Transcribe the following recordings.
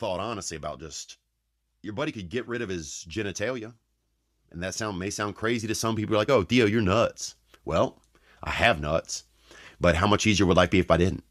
thought honestly about just your buddy could get rid of his genitalia. And that may sound crazy to some people. Like, oh, Theo, you're nuts. Well, I have nuts. But how much easier would life be if I didn't?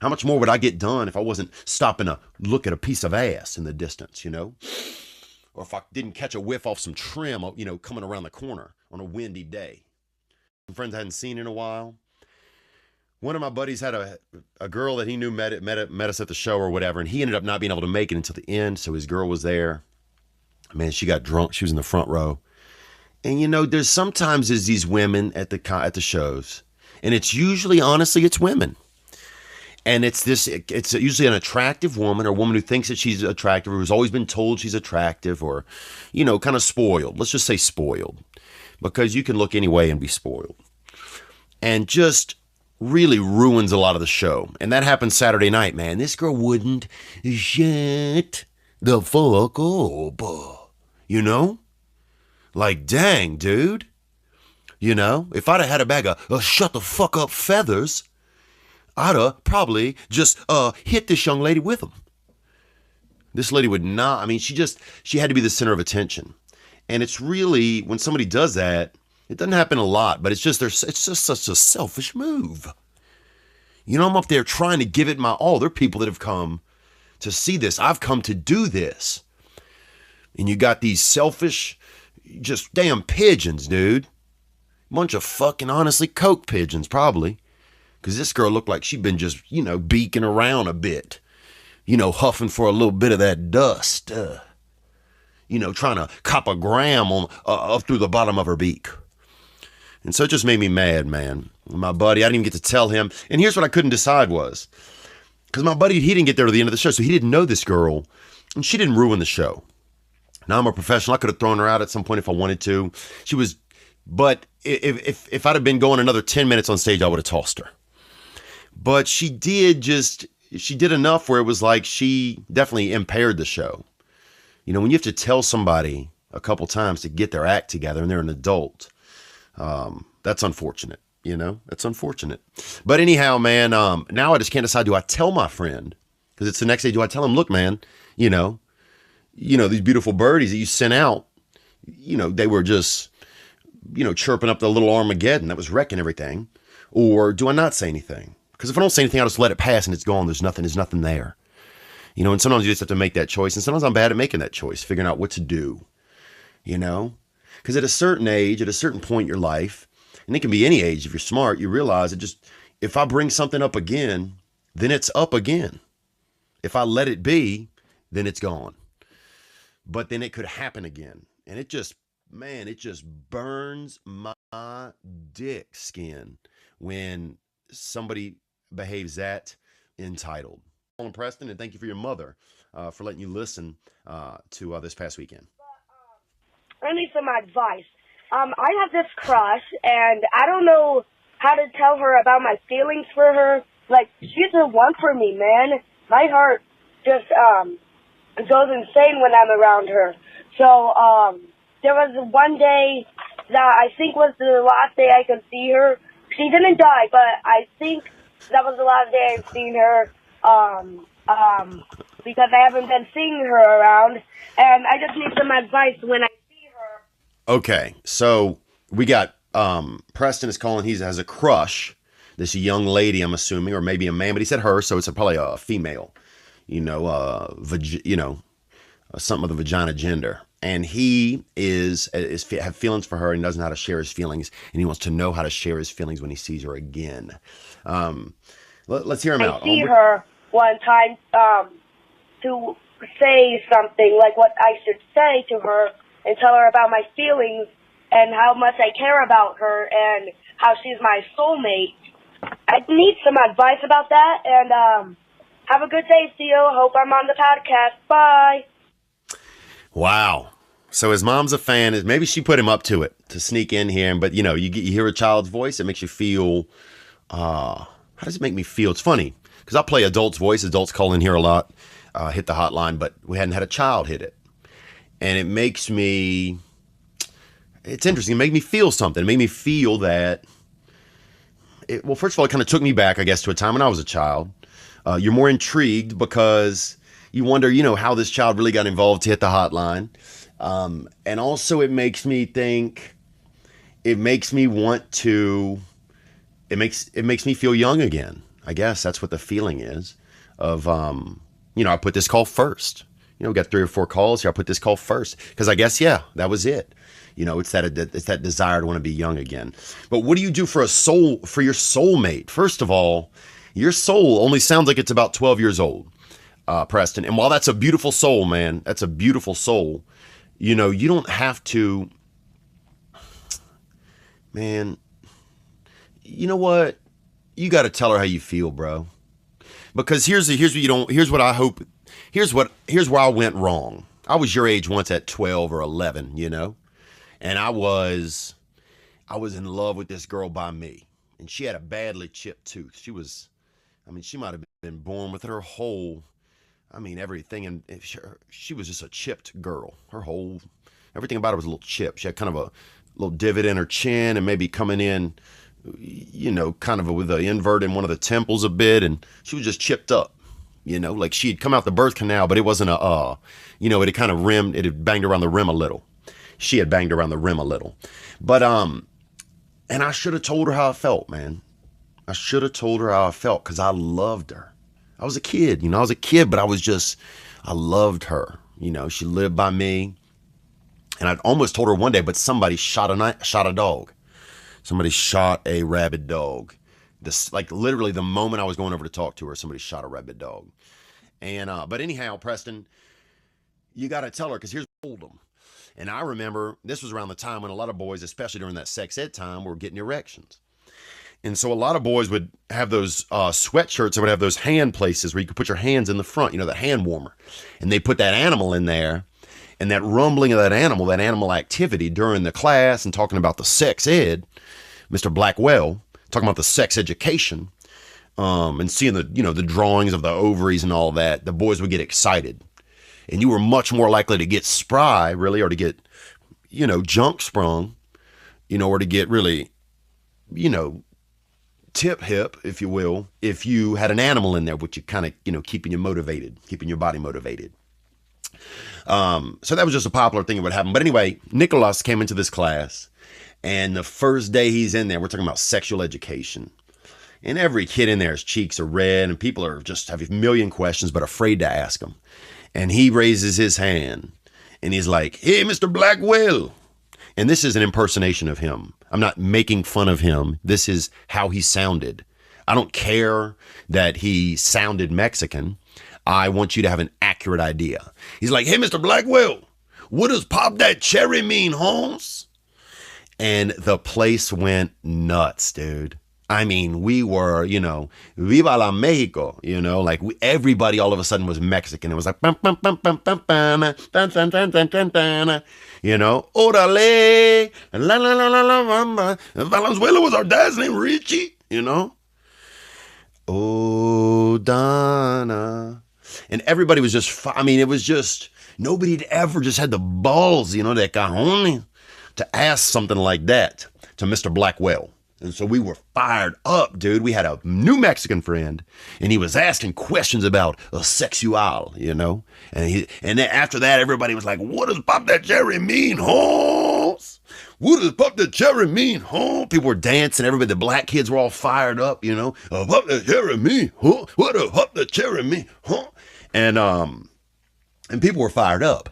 How much more would I get done if I wasn't stopping to look at a piece of ass in the distance, Or if I didn't catch a whiff off some trim, coming around the corner on a windy day. Some friends I hadn't seen in a while. One of my buddies had a girl that he knew met us at the show or whatever, and he ended up not being able to make it until the end, so his girl was there. Man, she got drunk. She was in the front row. And, there's sometimes these women at the shows, and it's usually, honestly, it's women. And it's usually an attractive woman or a woman who thinks that she's attractive or who's always been told she's attractive or, kind of spoiled. Let's just say spoiled, because you can look any way and be spoiled. And just really ruins a lot of the show. And that happened Saturday night, man. This girl wouldn't shut the fuck up. Like, dang, dude. If I'd have had a bag of shut the fuck up feathers, I'd have probably just hit this young lady with them. This lady would not, she had to be the center of attention. And it's really, when somebody does that, it doesn't happen a lot, but it's just such a selfish move. I'm up there trying to give it my all. There are people that have come to see this. I've come to do this. And you got these selfish, just damn pigeons, dude. Bunch of fucking, honestly, coke pigeons, probably. Because this girl looked like she'd been just, beaking around a bit. Huffing for a little bit of that dust. Trying to cop a gram up through the bottom of her beak. And so it just made me mad, man. My buddy, I didn't even get to tell him. And here's what I couldn't decide was, because my buddy, he didn't get there to the end of the show, so he didn't know this girl, and she didn't ruin the show. Now I'm a professional. I could have thrown her out at some point if I wanted to. But if I'd have been going another 10 minutes on stage, I would have tossed her. But she did enough where it was like she definitely impaired the show. When you have to tell somebody a couple times to get their act together and they're an adult, that's unfortunate. That's unfortunate. But anyhow, man, now I just can't decide. Do I tell my friend? Because it's the next day. Do I tell him, look, man, these beautiful birdies that you sent out, they were just, chirping up the little Armageddon that was wrecking everything. Or do I not say anything? Because if I don't say anything, I'll just let it pass and it's gone. There's nothing there. And sometimes you just have to make that choice. And sometimes I'm bad at making that choice, figuring out what to do, Because at a certain age, at a certain point in your life, and it can be any age, if you're smart, you realize that if I bring something up again, then it's up again. If I let it be, then it's gone. But then it could happen again. And it just burns my dick skin when somebody behaves that entitled. Colin Preston, and thank you for your mother for letting you listen to this past weekend. I need some advice. I have this crush, and I don't know how to tell her about my feelings for her. Like, she's the one for me, man. My heart just goes insane when I'm around her. So there was one day that I think was the last day I could see her. She didn't die, but I think that was the last day I've seen her because I haven't been seeing her around, and I just need some advice when I see her. Okay, so we got Preston is calling. He has a crush. This young lady, I'm assuming, or maybe a man, but he said her, so it's probably a female. Something of the vagina gender. And he have feelings for her and doesn't know how to share his feelings, and he wants to know how to share his feelings when he sees her again. Let's hear him out. I see her one time to say something like what I should say to her and tell her about my feelings and how much I care about her and how she's my soulmate. I need some advice about that, and have a good day, Theo. Hope I'm on the podcast. Bye. Wow. So his mom's a fan. Maybe she put him up to it to sneak in here. But, you hear a child's voice. It makes you feel, how does it make me feel? It's funny because I play adults' voice. Adults call in here a lot, hit the hotline, but we hadn't had a child hit it. And it makes me, it's interesting. It made me feel something. It made me feel that, first of all, it kind of took me back, I guess, to a time when I was a child. You're more intrigued because you wonder, how this child really got involved to hit the hotline. And also it makes me think, it makes me want to, it makes me feel young again. I guess that's what the feeling is of, I put this call first. We got 3 or 4 calls here. I put this call first because I guess, yeah, that was it. It's that desire to want to be young again. But what do you do for for your soulmate? First of all, your soul only sounds like it's about 12 years old, Preston. And while that's a beautiful soul, man, that's a beautiful soul. You don't have to, man, you know what? You got to tell her how you feel, bro. Because here's where I went wrong. I was your age once at 12 or 11, and I was in love with this girl by me, and she had a badly chipped tooth. She might have been born with her whole, everything, and she was just a chipped girl. Everything about her was a little chipped. She had kind of a little divot in her chin, and maybe coming in, kind of with an invert in one of the temples a bit, and she was just chipped up. Like she had come out the birth canal, but it wasn't it had kind of rimmed, it had banged around the rim a little. She had banged around the rim a little. But, and I should have told her how I felt, man. I should have told her how I felt because I loved her. I was a kid, but I loved her. She lived by me. And I'd almost told her one day, but somebody shot a dog. Somebody shot a rabid dog. Literally the moment I was going over to talk to her, somebody shot a rabid dog. And, but anyhow, Preston, you got to tell her because here's what I told them. And I remember this was around the time when a lot of boys, especially during that sex ed time, were getting erections. And so a lot of boys would have those sweatshirts that would have those hand places where you could put your hands in the front, the hand warmer. And they put that animal in there. And that rumbling of that animal activity during the class and talking about the sex ed, Mr. Blackwell, talking about the sex education, and seeing the drawings of the ovaries and all that, the boys would get excited. And you were much more likely to get spry, really, or to get, junk sprung, or to get really, tip hip, if you will, if you had an animal in there, which you kind of, keeping you motivated, keeping your body motivated. So that was just a popular thing that would happen. But anyway, Nicholas came into this class, and the first day he's in there, we're talking about sexual education. And every kid in there's cheeks are red, and people are just have a million questions, but afraid to ask them. And he raises his hand and he's like, "Hey, Mr. Blackwell." And this is an impersonation of him. I'm not making fun of him. This is how he sounded. I don't care that he sounded Mexican. I want you to have an accurate idea. He's like, "Hey, Mr. Blackwell, what does pop that cherry mean, Holmes?" And the place went nuts, dude. We were, Viva la Mexico, everybody all of a sudden was Mexican. It was like, orale, la la la la la mamba. Valenzuela was our dad's name, Richie, Oh, Donna. And everybody was just, it was just, nobody had ever just had the balls, de cajones, to ask something like that to Mr. Blackwell. And so we were fired up, dude. We had a new Mexican friend, and he was asking questions about sexual, And then after that, everybody was like, "What does pop that cherry mean, Holmes? What does pop that cherry mean, Holmes?" People were dancing. Everybody, the black kids were all fired up, "Pop that cherry mean, huh? What does pop that cherry mean, huh?" And people were fired up.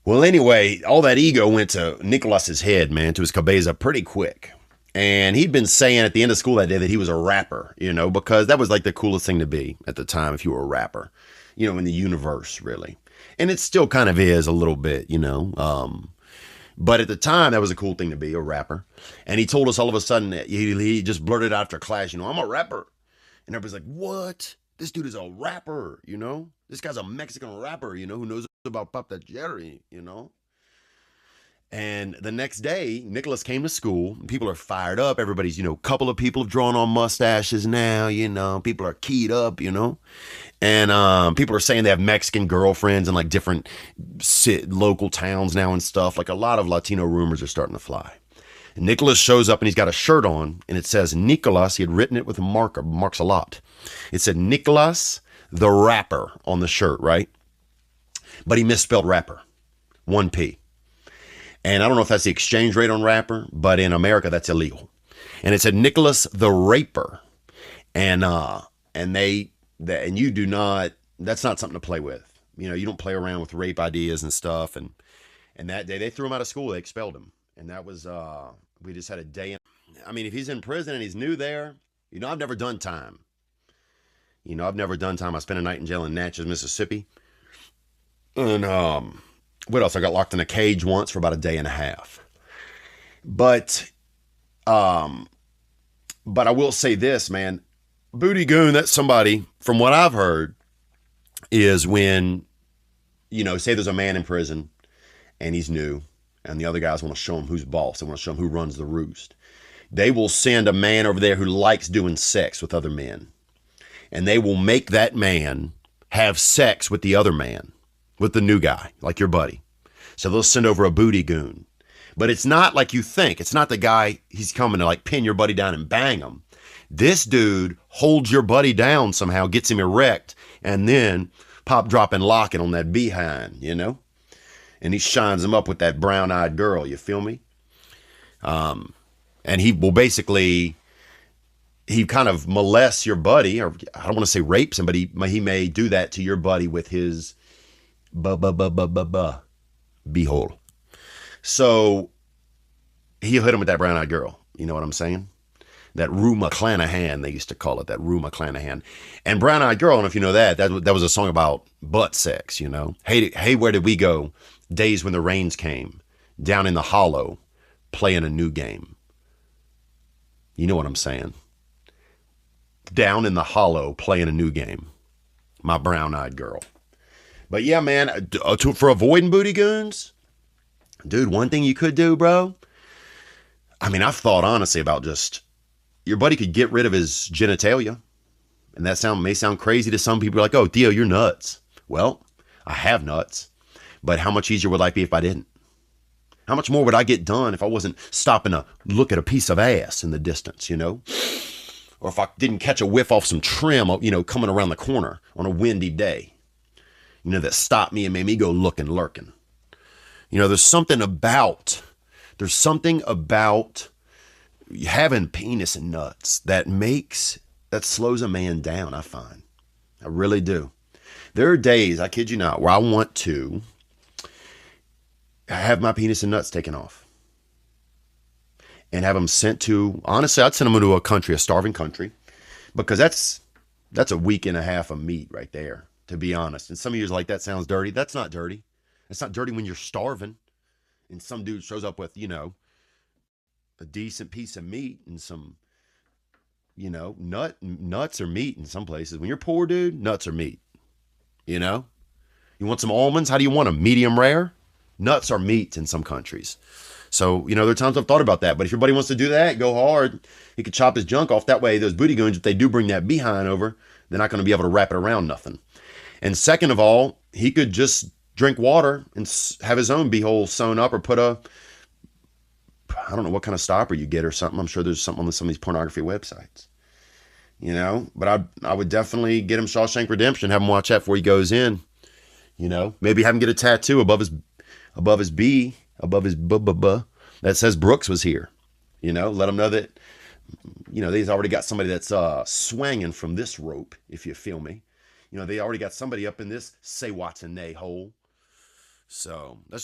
Well, anyway, all that ego went to Nicholas's head, man, to his cabeza pretty quick. And he'd been saying at the end of school that day that he was a rapper, because that was like the coolest thing to be at the time if you were a rapper, in the universe, really. And it still kind of is a little bit, but at the time that was a cool thing to be, a rapper. And he told us all of a sudden, that he just blurted out after class, "I'm a rapper." And everybody's like, "What? This dude is a rapper, This guy's a Mexican rapper, who knows about Pop That Jerry, And the next day, Nicholas came to school. People are fired up. Everybody's, couple of people have drawn on mustaches now, People are keyed up, And people are saying they have Mexican girlfriends in like different local towns now and stuff. Like a lot of Latino rumors are starting to fly. And Nicholas shows up and he's got a shirt on and it says Nicholas. He had written it with a marker, marks a lot. It said Nicholas the rapper on the shirt, right? But he misspelled rapper, 1P. And I don't know if that's the exchange rate on rapper, but in America, that's illegal. And it said Nicholas the Raper. And you do not, that's not something to play with. You know, you don't play around with rape ideas and stuff. And that day they threw him out of school. They expelled him. And that was, we just had a day. I mean, if he's in prison and he's new there, you know, I've never done time. I spent a night in jail in Natchez, Mississippi. And what else? I got locked in a cage once for about a day and a half. But I will say this, man. Booty goon, that's somebody, from what I've heard, is when, you know, say there's a man in prison and he's new and the other guys want to show him who's boss. They want to show him who runs the roost. They will send a man over there who likes doing sex with other men. And they will make that man have sex with the other man, with the new guy, like your buddy. So they'll send over a booty goon. But it's not like you think. It's not the guy, he's coming to like pin your buddy down and bang him. This dude holds your buddy down somehow, gets him erect, and then pop, drop, and locking on that behind, you know? And he shines him up with that brown-eyed girl, you feel me? And he will basically, he kind of molests your buddy, or I don't want to say rapes him, but he may do that to your buddy with his beehole. So he'll hit him with that brown-eyed girl. You know what I'm saying? That Rue McClanahan, they used to call it, that Rue McClanahan. And Brown-Eyed Girl, I don't know if you know that was a song about butt sex, you know? Hey, where did we go? Days when the rains came. Down in the hollow, playing a new game. You know what I'm saying? Down in the hollow, playing a new game. My brown-eyed girl. But yeah, man, for avoiding booty goons, dude, one thing you could do, bro. I mean, I've thought honestly about just, your buddy could get rid of his genitalia. And that may sound crazy to some people. Like, oh, Theo, you're nuts. Well, I have nuts. But how much easier would life be if I didn't? How much more would I get done if I wasn't stopping to look at a piece of ass in the distance, you know? Or if I didn't catch a whiff off some trim, you know, coming around the corner on a windy day, you know, that stopped me and made me go looking, lurking. You know, there's something about having penis and nuts that slows a man down, I find. I really do. There are days, I kid you not, where I want to have my penis and nuts taken off and have them sent to, honestly, I'd send them to a starving country, because that's a week and a half of meat right there, to be honest. And some of you are like, that sounds dirty. That's not dirty. It's not dirty when you're starving and some dude shows up with, you know, a decent piece of meat and some, you know, nuts are meat in some places. When you're poor, dude, nuts are meat. You know, you want some almonds? How do you want them? Medium rare? Nuts are meat in some countries. So, you know, there are times I've thought about that. But if your buddy wants to do that, go hard. He could chop his junk off. That way, those booty goons, if they do bring that behind over, they're not going to be able to wrap it around nothing. And second of all, he could just drink water and have his own beehole sewn up, or put I don't know what kind of stopper you get or something. I'm sure there's something on some of these pornography websites. You know, but I would definitely get him Shawshank Redemption, have him watch that before he goes in. You know, maybe have him get a tattoo above his B, that says Brooks was here. You know, let him know that, you know, they've already got somebody that's swanging from this rope, if you feel me. You know, they already got somebody up in this say Watson nay hole. So that's